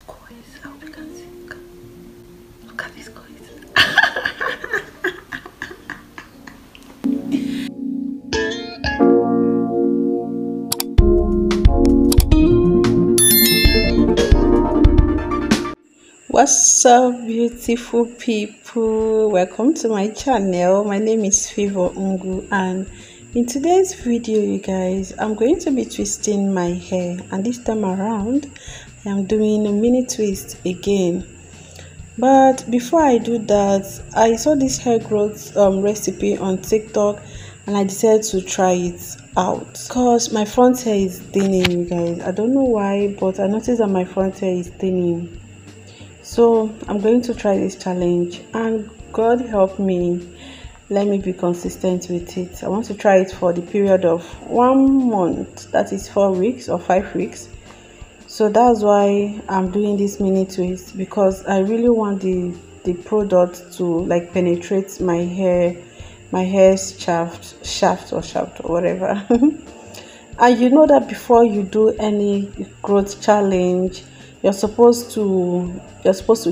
coils. I hope you can see. Look at these coils. What's up, beautiful people? Welcome to my channel. My name is Favor Ungu, and in today's video, you guys, I'm going to be twisting my hair, and this time around I am doing a mini twist again. But before I do that, I saw this hair growth recipe on TikTok, and I decided to try it out because my front hair is thinning, you guys. I don't know why, but I noticed that my front hair is thinning. So I'm going to try this challenge, and God help me, let me be consistent with it. I want to try it for the period of 1 month, that is 4 weeks or 5 weeks. So that's why I'm doing this mini twist, because I really want the product to like penetrate my hair's shaft or whatever. And you know that before you do any growth challenge, you're supposed to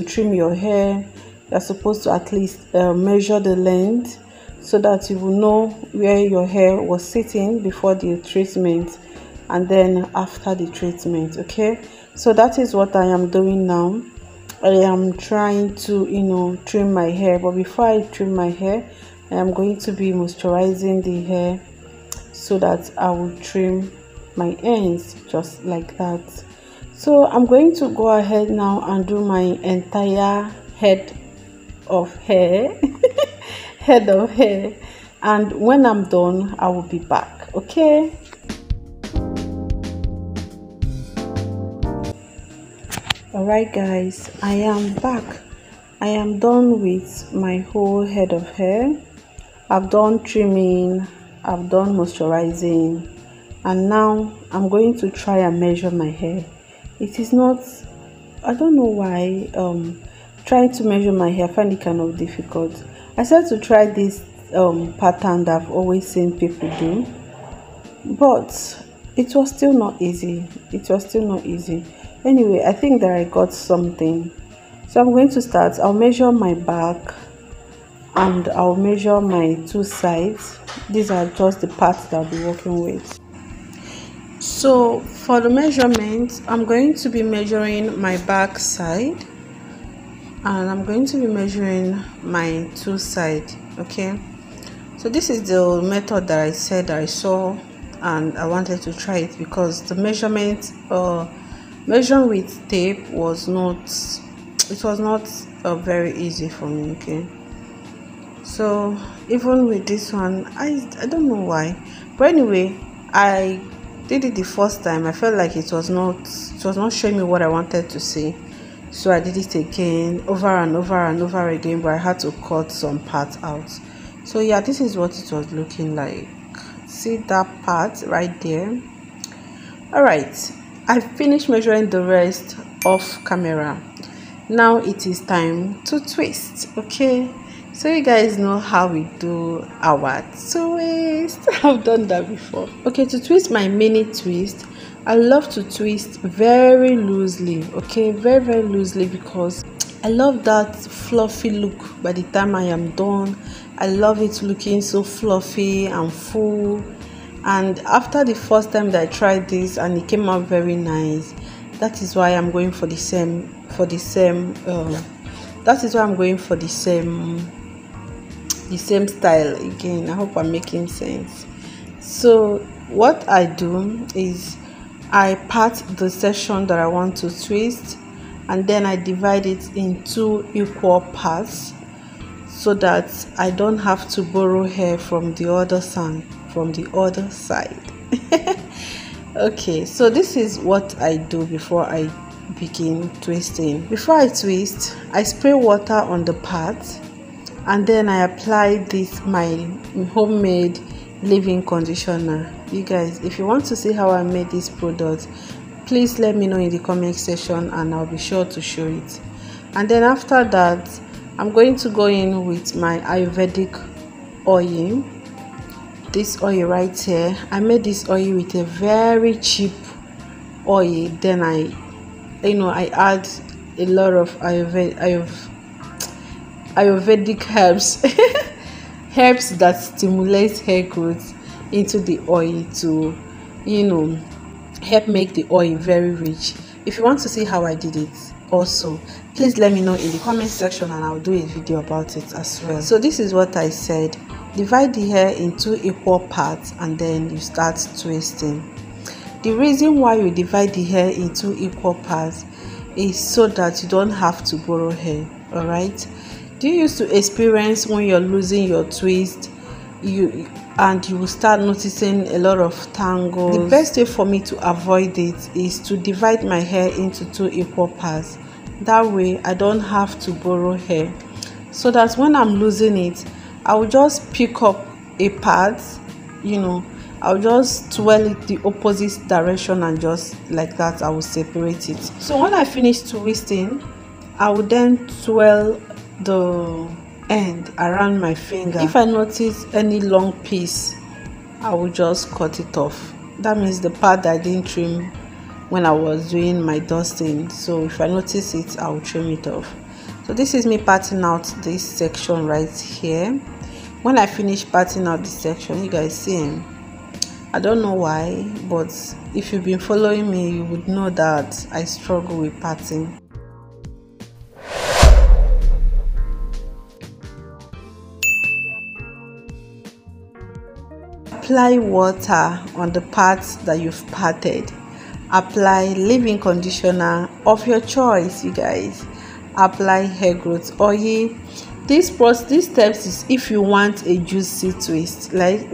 trim your hair. You're supposed to at least measure the length, so that you will know where your hair was sitting before the treatment and then after the treatment. Okay, so that is what I am doing now. I am trying to trim my hair, but before I trim my hair, I am going to be moisturizing the hair so that I will trim my ends just like that. So I'm going to go ahead now and do my entire head of hair and when I'm done, I will be back. Okay, all right guys, I am back. I am done with my whole head of hair. I've done trimming, I've done moisturizing, and now I'm going to try and measure my hair. It is not, I don't know why, trying to measure my hair, I find it kind of difficult. I started to try this pattern that I've always seen people do, but it was still not easy. Anyway, I think that I got something. So I'm going to start. I'll measure my back and I'll measure my 2 sides. These are just the parts that I'll be working with. So for the measurement, I'm going to be measuring my back side and I'm going to be measuring my 2 sides. Okay, so this is the method that I said I saw and I wanted to try it, because the measurement measuring with tape was not very easy for me. Okay, so even with this one, I don't know why, but anyway, I did it the first time. I felt like it was not showing me what I wanted to see, so I did it again over and over again, but I had to cut some parts out. So yeah, this is what it was looking like. See that part right there? All right, I finished measuring the rest off camera. Now it is time to twist. Okay, so you guys know how we do our twist. I've done that before. Okay, to twist my mini twist, I love to twist very loosely. Okay, very loosely, because I love that fluffy look by the time I am done. I love it looking so fluffy and full. And after the first time that I tried this and it came out very nice, that is why I'm going for the same style again. I hope I'm making sense. So what I do is I part the section that I want to twist, and then I divide it in 2 equal parts, so that I don't have to borrow hair from the other side. Okay, so this is what I do before I begin twisting. Before I twist, I spray water on the part, and then I apply this my homemade leave-in conditioner. You guys, if you want to see how I made this product, please let me know in the comment section and I'll be sure to show it. And then after that, I'm going to go in with my Ayurvedic oil. This oil right here, I made this oil with a very cheap oil. Then I I add a lot of Ayurvedic herbs, herbs that stimulate hair growth into the oil to, help make the oil very rich. If you want to see how I did it also, please let me know in the comment section and I'll do a video about it as well. So this is what I said. Divide the hair into equal parts and then you start twisting. The reason why you divide the hair into equal parts is so that you don't have to borrow hair. All right, do you used to experience when you're losing your twist and you will start noticing a lot of tangles? The best way for me to avoid it is to divide my hair into 2 equal parts. That way I don't have to borrow hair, so that when I'm losing it, I will just pick up a part, I'll just twirl it the opposite direction and just like that I will separate it. So when I finish twisting, I will then twirl the end around my finger. If I notice any long piece, I will just cut it off. That means the part that I didn't trim when I was doing my dusting. So if I notice it, I will trim it off. So this is me parting out this section right here. When I finish parting out this section, you guys see, I don't know why, but if you've been following me, you would know that I struggle with parting. Apply water on the parts that you've parted. Apply leave-in conditioner of your choice, you guys. Apply hair growth oil. This steps is if you want a juicy twist, if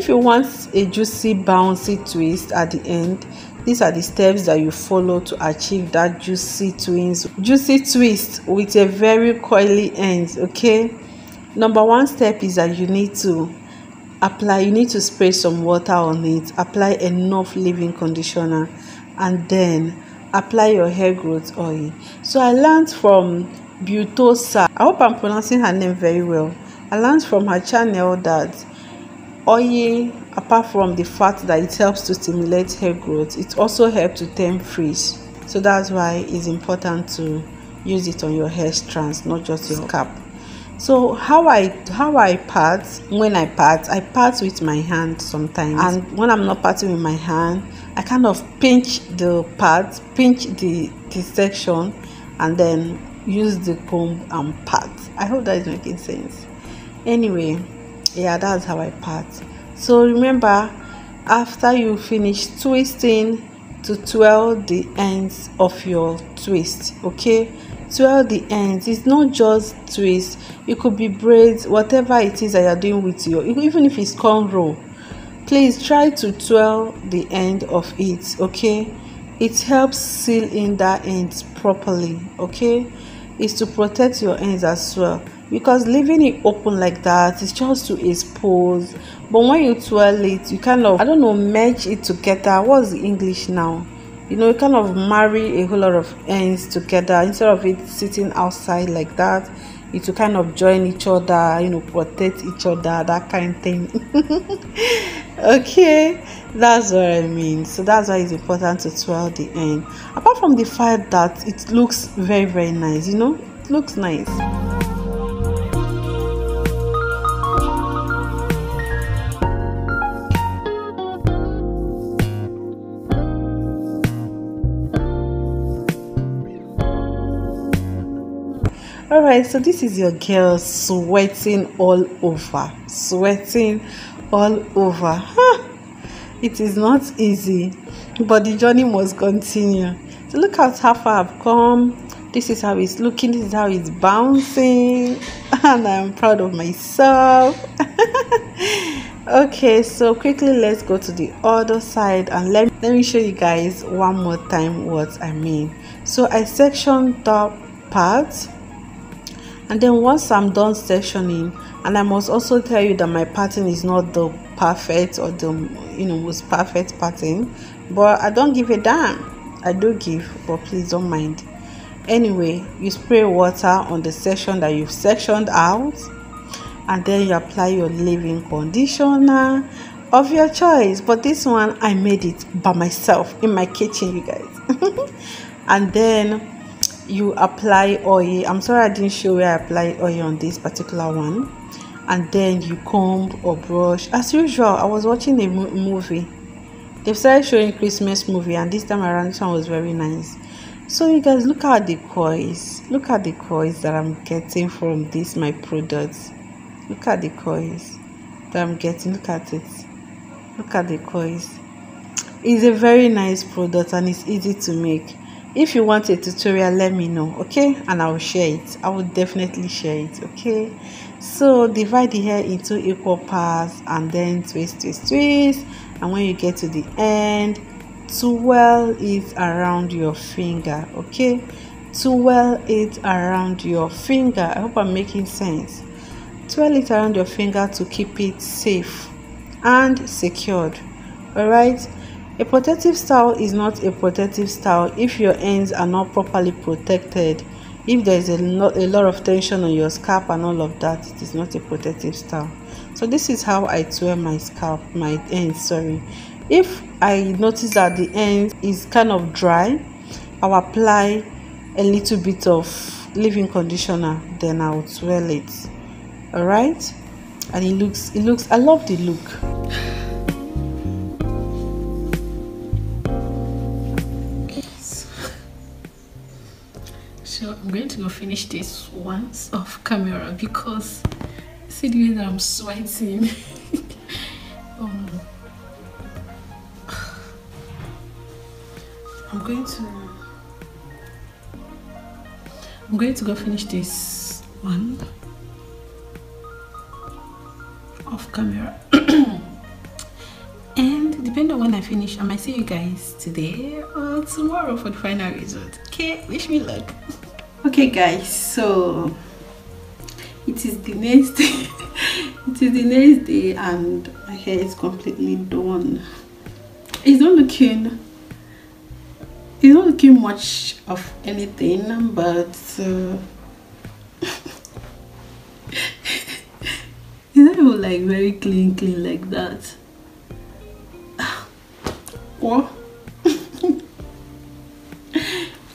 you want a juicy bouncy twist at the end, these are the steps that you follow to achieve that juicy twist with a very coily end. Okay, number 1 step is that you need to spray some water on it, apply enough leave-in conditioner, and then apply your hair growth oil. So I learned from BEAUTIFUL, I hope I'm pronouncing her name very well. I learned from her channel that oil, apart from the fact that it helps to stimulate hair growth, it also helps to tame frizz. So that's why it's important to use it on your hair strands, not just your scalp. So how I part, when I part with my hand sometimes, and when I'm not parting with my hand, I kind of pinch the section and then use the comb and part. I hope that is making sense. Anyway, yeah, that's how I part. So remember, after you finish twisting, to twirl the ends of your twist. Okay, twirl the ends. It's not just twist, it could be braids, whatever it is that you're doing with your, even if it's cornrow, please try to twirl the end of it. Okay, it helps seal in that end properly. Okay, it's to protect your ends as well, because leaving it open like that is just to expose. But when you twirl it, you kind of, I don't know, merge it together. What's the English now? You kind of marry a whole lot of ends together. Instead of it sitting outside like that, it will kind of join each other, protect each other, that kind of thing. Okay, that's what I mean. So that's why it's important to twirl the end. Apart from the fact that it looks very, very nice, it looks nice. All right, so this is your girl sweating all over. It is not easy, but the journey must continue. So look at how far I've come. This is how it's looking, this is how it's bouncing, and I'm proud of myself. Okay, so quickly let's go to the other side and let me show you guys one more time what I mean. So I sectioned the part, and then once I'm done sectioning, and I must also tell you that my pattern is not the perfect or the most perfect pattern, but I don't give a damn. I do give, but please don't mind. Anyway, you spray water on the section that you've sectioned out, and then you apply your leave-in conditioner, of your choice, but this one I made it by myself in my kitchen, you guys. And then you apply oil. I'm sorry I didn't show where I applied oil on this particular one. And then you comb or brush as usual. I was watching a movie. They've started showing Christmas movie, and this time around this one was very nice. So you guys, look at the coils. Look at the coils that I'm getting from this my products. Look at the coils that I'm getting. Look at it. Look at the coils. It's a very nice product and it's easy to make. If you want a tutorial, let me know, okay, and I will share it. I will definitely share it, okay. So divide the hair into equal parts and then twist, and when you get to the end, twirl it around your finger, okay. Twirl it around your finger. I hope I'm making sense. Twirl it around your finger to keep it safe and secured. All right. A protective style is not a protective style if your ends are not properly protected. If there's a lot of tension on your scalp and all of that, it is not a protective style. So this is how I twirl my scalp, my ends, sorry. If I notice that the end is kind of dry, I'll apply a little bit of leave-in conditioner, then I'll twirl it. All right, and it looks, I love the look. So I'm going to go finish this once off camera because see the way that I'm sweating. I'm going to go finish this one off camera. And depending on when I finish, I might see you guys today or tomorrow for the final result. Okay, wish me luck. Okay guys, so it is the next day. It is the next day and my hair is completely done. It's not looking much of anything, but it's not even like very clean like that. What?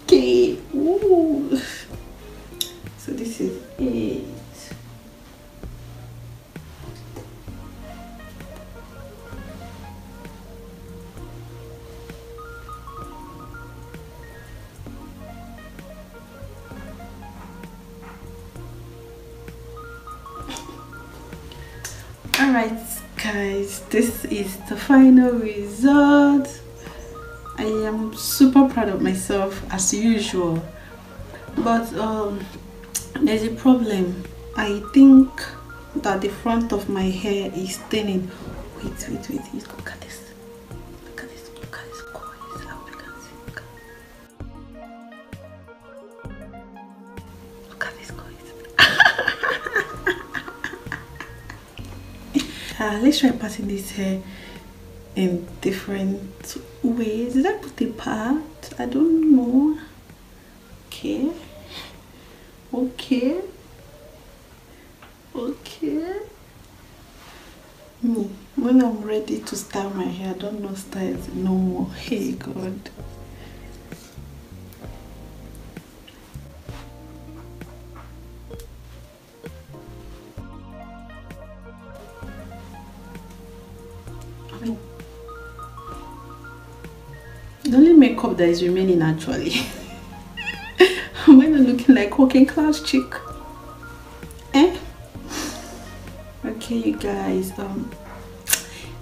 Okay. Ooh. So this is it. Alright guys, this is the final result. I am super proud of myself as usual, but there's a problem. I think that the front of my hair is thinning. Wait, look at this. Look at this coils. I hope you can see. Look at this coils. Let's try parting this hair in different ways. Did I put a part? I don't know. Okay. When I'm ready to style my hair, I don't know styles no more. Hey God. The only makeup that is remaining actually. Am I not looking like working class chick? Okay you guys,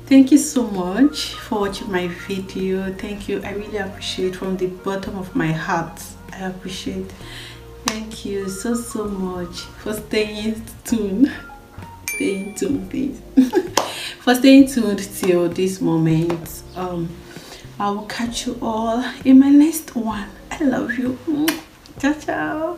thank you so much for watching my video. Thank you, I really appreciate from the bottom of my heart. I appreciate. Thank you so much for staying tuned. Please. For staying tuned till this moment. I will catch you all in my next one. I love you. Ciao.